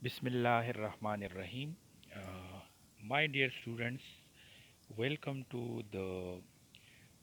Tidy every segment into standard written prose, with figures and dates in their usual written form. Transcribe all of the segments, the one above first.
Bismillahirrahmanirrahim. My dear students, welcome to the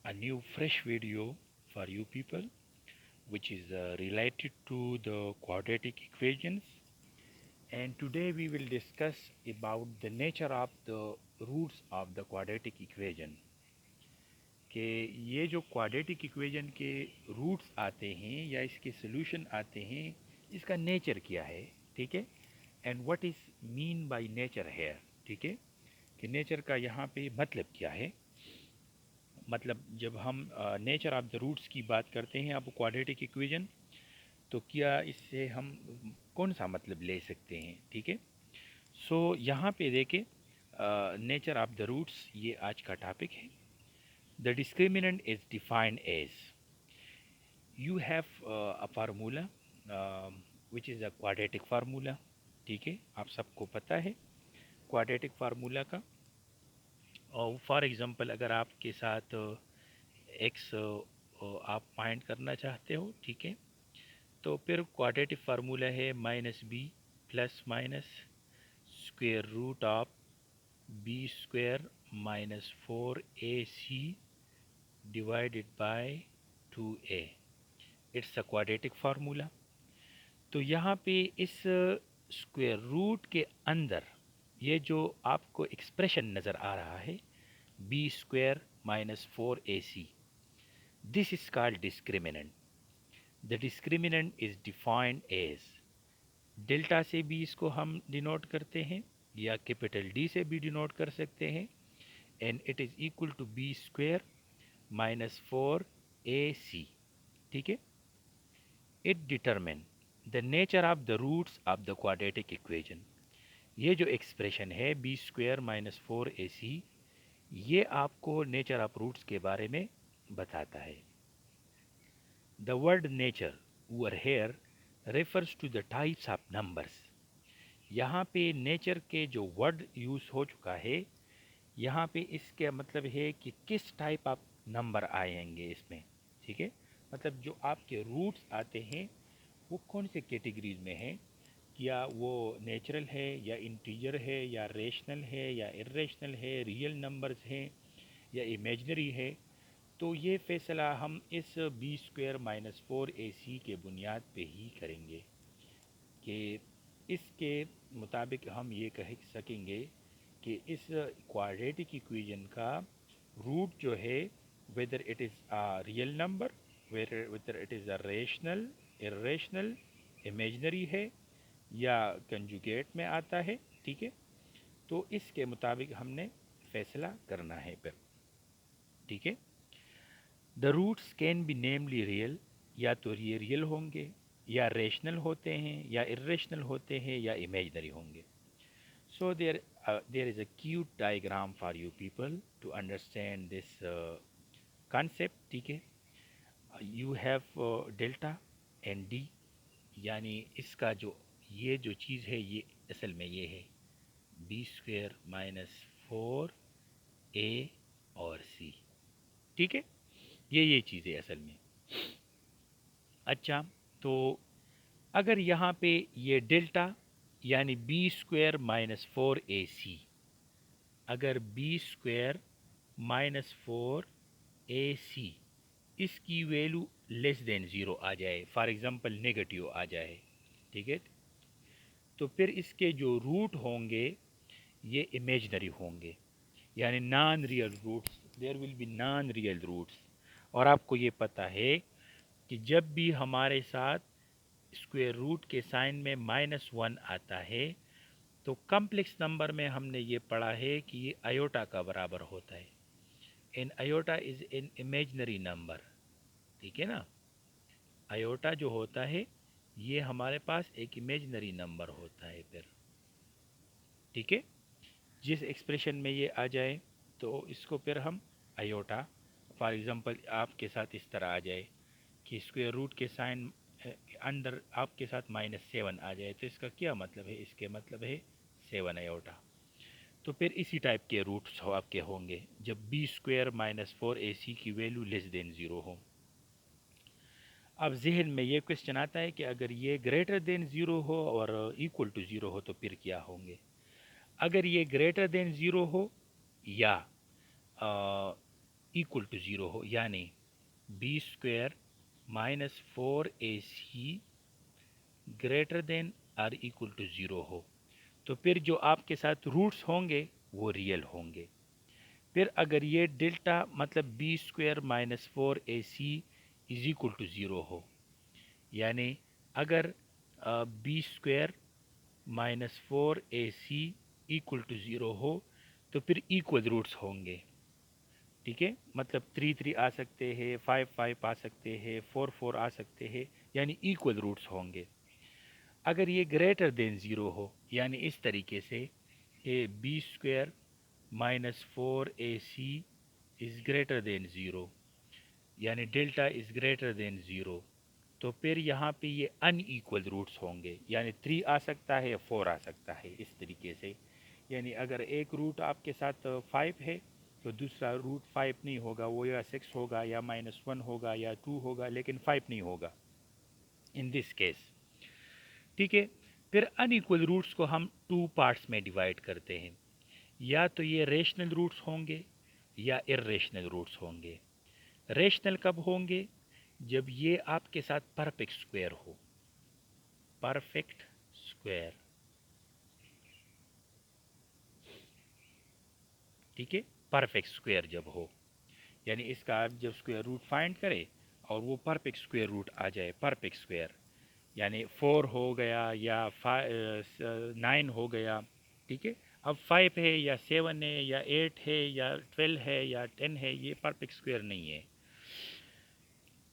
a new fresh video for you people, which is related to the quadratic equations. And today we will discuss about the nature of the roots of the quadratic equation. कि ये जो quadratic equation के roots आते हैं या इसके solution आते हैं, इसका नेचर क्या है, ठीक है, and what is mean by nature here, ठीक है, कि नेचर का यहाँ पे मतलब क्या है। मतलब जब हम नेचर ऑफ द रूट्स की बात करते हैं अब क्वाड्रेटिक इक्वेशन, तो क्या इससे हम कौन सा मतलब ले सकते हैं, ठीक है। सो यहाँ पे देखें, नेचर ऑफ द रूट्स ये आज का टॉपिक है। The discriminant is defined as you have a formula which is a quadratic formula, ठीक है, आप सबको पता है क्वाड्रेटिक फार्मूला का। और फॉर एग्जांपल अगर आपके साथ एक्स आप फाइंड करना चाहते हो, ठीक है, तो फिर क्वाड्रेटिक फार्मूला है minus b plus minus square root of b square minus 4ac divided by 2a। It's a quadratic formula. तो यहाँ पे इस स्क्वायर रूट के अंदर ये जो आपको एक्सप्रेशन नज़र आ रहा है, b square minus 4ac, this is called discriminant. The discriminant is defined as, delta से भी इसको हम डिनोट करते हैं या कैपिटल डी से भी डिनोट कर सकते हैं, and it is equal to B square minus 4ac, ठीक है। It determine the nature of the roots of the quadratic equation. ये जो एक्सप्रेशन है बी स्क्वेयर माइनस 4ac, ये आपको नेचर ऑफ रूट्स के बारे में बताता है। The word nature over here refers to the types of numbers. यहाँ पे नेचर के जो वर्ड यूज़ हो चुका है, यहाँ पे इसका मतलब है कि किस टाइप ऑफ नंबर आएंगे इसमें, ठीक है। मतलब जो आपके रूट्स आते हैं वो कौन से कैटेगरीज में हैं, क्या वो नेचुरल है या इंटीजर है या रेशनल है या इरेशनल है, रियल नंबर्स हैं या इमेजनरी है। तो ये फ़ैसला हम इस बी स्क्वायर माइनस 4ac के बुनियाद पे ही करेंगे कि इसके मुताबिक हम ये कह सकेंगे कि इस क्वाड्रेटिक इक्वेशन का रूट जो है, whether it is a real number, whether it is a rational, irrational, imaginary है या कंजुगेट में आता है, ठीक है। तो इसके मुताबिक हमने फैसला करना है फिर, ठीक है। The roots can be namely real, या तो ये रियल होंगे या रेशनल होते हैं या इरेशनल होते हैं या इमेजनरी होंगे। So there is a cute diagram for you people to understand this concept, ठीक है। You have delta and d, यानी इसका जो ये जो चीज़ है ये असल में ये है बी स्क्वेयर माइनस 4a और c, ठीक है। ये चीज़ है असल में। अच्छा, तो अगर यहाँ पे ये डेल्टा यानी बी स्क्वेयर माइनस 4ac, अगर बी स्क्वेयर माइनस 4ac इसकी वैल्यू लेस देन ज़ीरो आ जाए, फॉर एग्ज़ाम्पल नेगेटिव आ जाए, ठीक है, तो फिर इसके जो रूट होंगे ये इमेजनरी होंगे, यानी non real roots, there will be non real roots. और आपको ये पता है कि जब भी हमारे साथ स्क्वायर रूट के साइन में -1 आता है तो कम्प्लेक्स नंबर में हमने ये पढ़ा है कि ये आयोटा का बराबर होता है। इन iota is an imaginary number, ठीक है ना। आयोटा जो होता है ये हमारे पास एक इमेजनरी नंबर होता है फिर, ठीक है। जिस एक्सप्रेशन में ये आ जाए तो इसको फिर हम आयोटा, फॉर एग्ज़ाम्पल आपके साथ इस तरह आ जाए कि स्क्वायर रूट के साइन अंदर आपके साथ -7 आ जाए, तो इसका क्या मतलब है, इसके मतलब है 7 आयोटा। तो फिर इसी टाइप के रूट्स हो आपके होंगे जब बी स्क्वायर माइनस 4ac की वैल्यू लेस देन ज़ीरो हो। अब जहन में ये क्वेश्चन आता है कि अगर ये ग्रेटर देन ज़ीरो हो और इक्वल टू ज़ीरो हो तो फिर क्या होंगे। अगर ये ग्रेटर देन ज़ीरो हो या इक्वल टू ज़ीरो हो, यानी b square minus four A c greater than or equal to zero हो, तो फिर जो आपके साथ रूट्स होंगे वो रियल होंगे। फिर अगर ये डेल्टा मतलब b square minus four A c is equal to zero हो, यानी अगर b square minus four A c equal to zero हो तो फिर इक्वल रूट्स होंगे। ठीक है, मतलब थ्री थ्री आ सकते हैं, फाइव फाइव आ सकते हैं, फोर फोर आ सकते हैं, यानी इक्वल रूट्स होंगे। अगर ये ग्रेटर देन ज़ीरो हो, यानी इस तरीके से A B square minus four A C is greater than zero, यानी delta is greater than zero, तो फिर यहाँ पे ये अनईक्वल रूट्स होंगे, यानी थ्री आ सकता है या फोर आ सकता है इस तरीके से। यानी अगर एक रूट आपके साथ फाइव है तो दूसरा रूट फाइव नहीं होगा, वो या सिक्स होगा या माइनस वन होगा या टू होगा, लेकिन फाइव नहीं होगा इन दिस केस। ठीक है, फिर अनइक्वल रूट्स को हम टू पार्ट्स में डिवाइड करते हैं, या तो ये रेशनल रूट्स होंगे या इर्रेशनल रूट्स होंगे। रेशनल कब होंगे, जब ये आपके साथ परफेक्ट स्क्वायर हो, परफेक्ट स्क्वायर। ठीक है, परफेक्ट स्क्वायर जब हो, यानी इसका आप जब स्क्वायर रूट फाइंड करें और वो परफेक्ट स्क्वायर रूट आ जाए, परफेक्ट स्क्वायर, यानी फोर हो गया या नाइन हो गया। ठीक है, अब फाइव है या सेवन है या एट है या ट्वेल्व है या टेन है, ये परफेक्ट स्क्वायर नहीं है।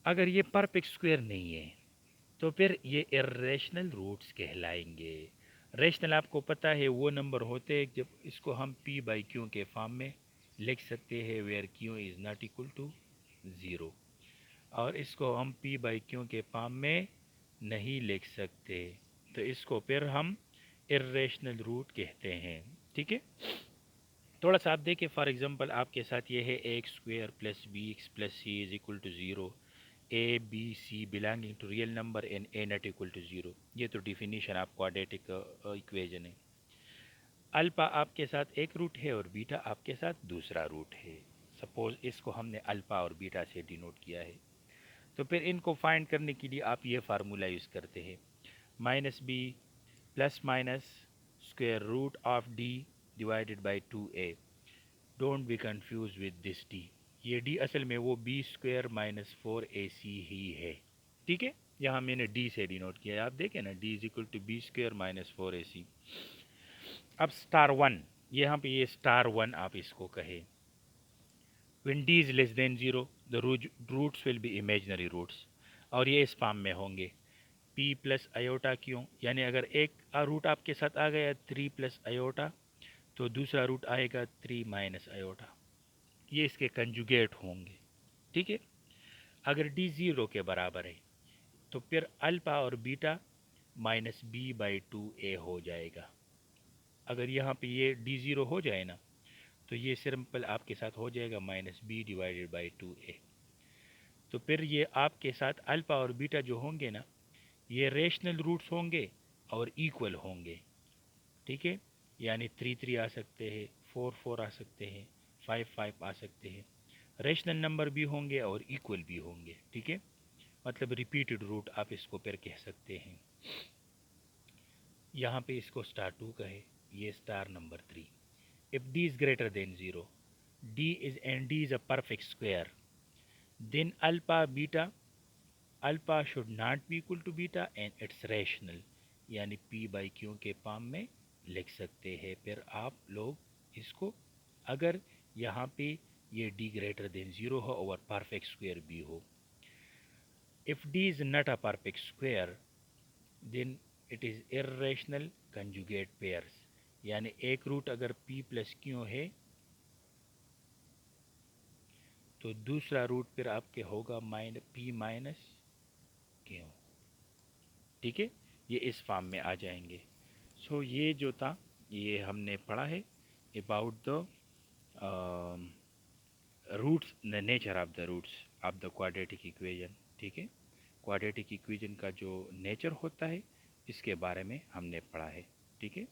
अगर ये परफेक्ट स्क्वायर नहीं है तो फिर ये इर्रेशनल रूट्स कहलाएंगे। रेशनल आपको पता है वो नंबर होते हैं जब इसको हम p बाई क्यू के फॉर्म में लिख सकते हैं, where q is not equal to zero, और इसको हम p बाई क्यू के फॉर्म में नहीं लिख सकते, तो इसको फिर हम इर्रेशनल रूट कहते हैं। ठीक है, थोड़ा सा आप देखिए, फॉर एग्जांपल आपके साथ ये है A X square plus B X plus C is equal to zero, A B C belonging to real number and A not equal to zero. ये तो डिफिनीशन आप क्वाड्रेटिक इक्वेशन है। अल्फा आपके साथ एक रूट है और बीटा आपके साथ दूसरा रूट है। सपोज इसको हमने अल्फा और बीटा से डिनोट किया है, तो फिर इनको फाइंड करने के लिए आप ये फार्मूला यूज़ करते हैं, minus b plus minus square root of d divided by two a. Don't be confuse with this d, ये डी असल में वो बी स्क्वायर माइनस फोर ए सी ही है। ठीक है, यहाँ मैंने डी से डिनोट किया है, आप देखें ना, D is equal to B square minus four A C. अब स्टार वन, यहाँ पे ये स्टार वन आप इसको कहें, when d is less than zero the roots will be imaginary roots, और ये इस फॉर्म में होंगे p प्लस आयोटा क्यों, यानी अगर एक रूट आपके साथ आ गया थ्री प्लस आयोटा तो दूसरा रूट आएगा थ्री माइनस आयोटा, ये इसके कंजुगेट होंगे। ठीक है, अगर डी ज़ीरो के बराबर है तो फिर अल्फा और beta minus B by two A हो जाएगा। अगर यहाँ पे ये डी ज़ीरो हो जाए ना तो ये सिंपल आपके साथ हो जाएगा minus B divided by two A. तो फिर ये आपके साथ अल्फा और बीटा जो होंगे ना, ये रेशनल रूट्स होंगे और इक्वल होंगे। ठीक है, यानी थ्री थ्री आ सकते हैं, फोर फोर आ सकते हैं, फाइव फाइव आ सकते हैं, रेशनल नंबर भी होंगे और इक्वल भी होंगे। ठीक है, मतलब रिपीटेड रूट आप इसको फिर कह सकते हैं। यहाँ पे इसको स्टार टू कहे, ये star number three. If d is greater than zero, d is and d is a perfect square, then alpha beta, alpha should not be equal to beta and it's rational, यानी p by q के form में लिख सकते हैं फिर आप लोग इसको, अगर यहाँ पे ये d ग्रेटर देन ज़ीरो हो और परफेक्ट स्क्वायर भी हो। If d is not a perfect square then it is irrational conjugate pairs, यानी एक रूट अगर p प्लस क्यू है तो दूसरा रूट फिर आपके होगा p माइनस क्यू। ठीक है, ये इस फॉर्म में आ जाएंगे। सो ये जो था ये हमने पढ़ा है about the roots, the nature of the roots of the quadratic equation. ठीक है, क्वाड्रेटिक इक्वेशन का जो नेचर होता है इसके बारे में हमने पढ़ा है। ठीक है।